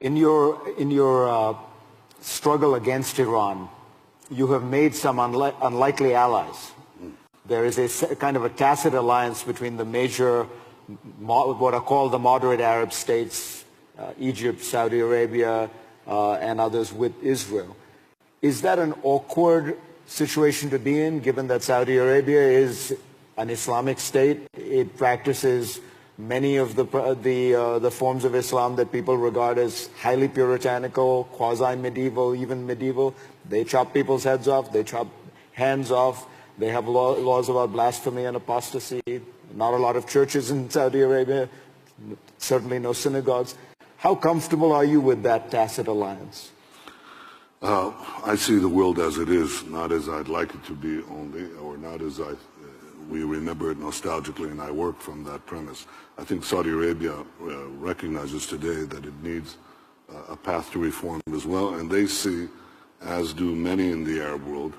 In your struggle against Iran, you have made some unlikely allies. There is a kind of a tacit alliance between the major, what are called the moderate Arab states, Egypt, Saudi Arabia, and others with Israel. Is that an awkward situation to be in, given that Saudi Arabia is an Islamic state? It practices many of the forms of Islam that people regard as highly puritanical, quasi-medieval, even medieval. They chop people's heads off, they chop hands off, they have laws about blasphemy and apostasy, not a lot of churches in Saudi Arabia, certainly no synagogues. How comfortable are you with that tacit alliance? I see the world as it is, not as I'd like it to be only, or not as we remember it nostalgically, and I work from that premise. I think Saudi Arabia recognizes today that it needs a path to reform as well, and they see, as do many in the Arab world,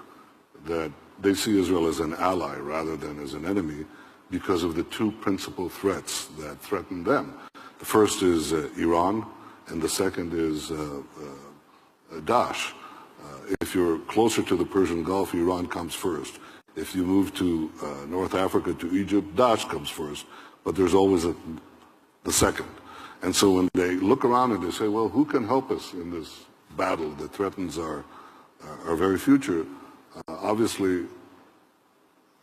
that they see Israel as an ally rather than as an enemy because of the two principal threats that threaten them. The first is Iran, and the second is Daesh. If you're closer to the Persian Gulf, Iran comes first. If you move to North Africa, to Egypt, Daesh comes first. But there's always the second. And so when they look around and they say, well, who can help us in this battle that threatens our very future? Obviously,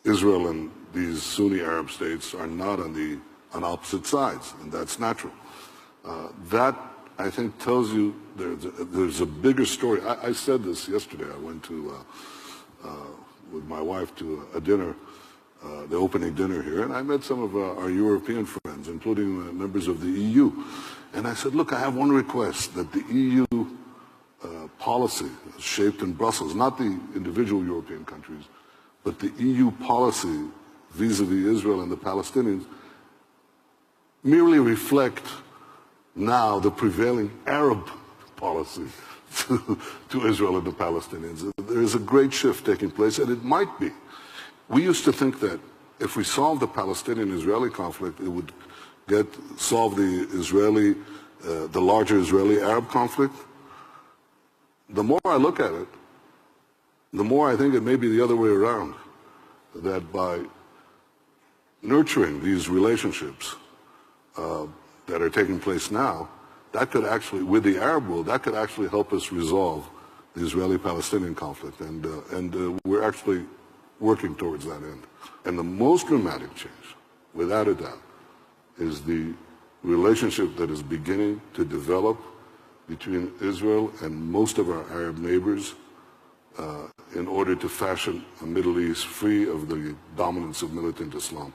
Israel and these Sunni Arab states are not on opposite sides, and that's natural. That, I think, tells you there's a bigger story. I said this yesterday. I went to, with my wife to a dinner, the opening dinner here, and I met some of our European friends, including members of the EU. And I said, look, I have one request, that the EU policy shaped in Brussels, not the individual European countries, but the EU policy vis-a-vis Israel and the Palestinians merely reflect now the prevailing Arab policy to Israel and the Palestinians. There is a great shift taking place, and it might be. We used to think that if we solved the Palestinian-Israeli conflict, it would solve the larger Israeli-Arab conflict. The more I look at it, the more I think it may be the other way around, that by nurturing these relationships that are taking place now, that could actually, with the Arab world, that could actually help us resolve the Israeli-Palestinian conflict, and we're actually working towards that end. And the most dramatic change, without a doubt, is the relationship that is beginning to develop between Israel and most of our Arab neighbors in order to fashion a Middle East free of the dominance of militant Islam.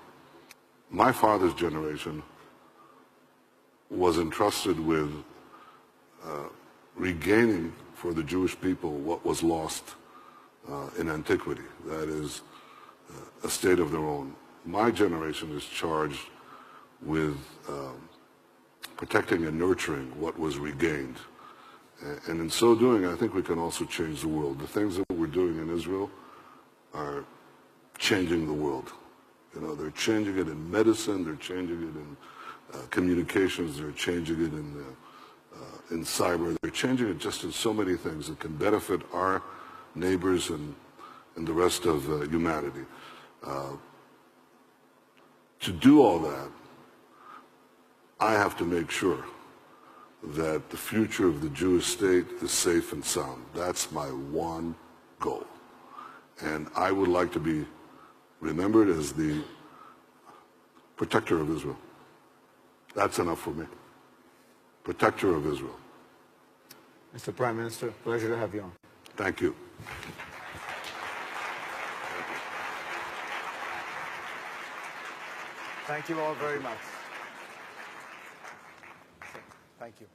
My father's generation was entrusted with regaining for the Jewish people what was lost in antiquity, that is, a state of their own. My generation is charged with protecting and nurturing what was regained. And in so doing, I think we can also change the world. The things that we're doing in Israel are changing the world. You know, they're changing it in medicine, they're changing it in communications, they're changing it in cyber, they're changing it just in so many things that can benefit our neighbors and the rest of humanity. To do all that, I have to make sure that the future of the Jewish state is safe and sound. That's my one goal. And I would like to be remembered as the protector of Israel. That's enough for me. Protector of Israel. Mr. Prime Minister, pleasure to have you on. Thank you. Thank you all very much. Thank you.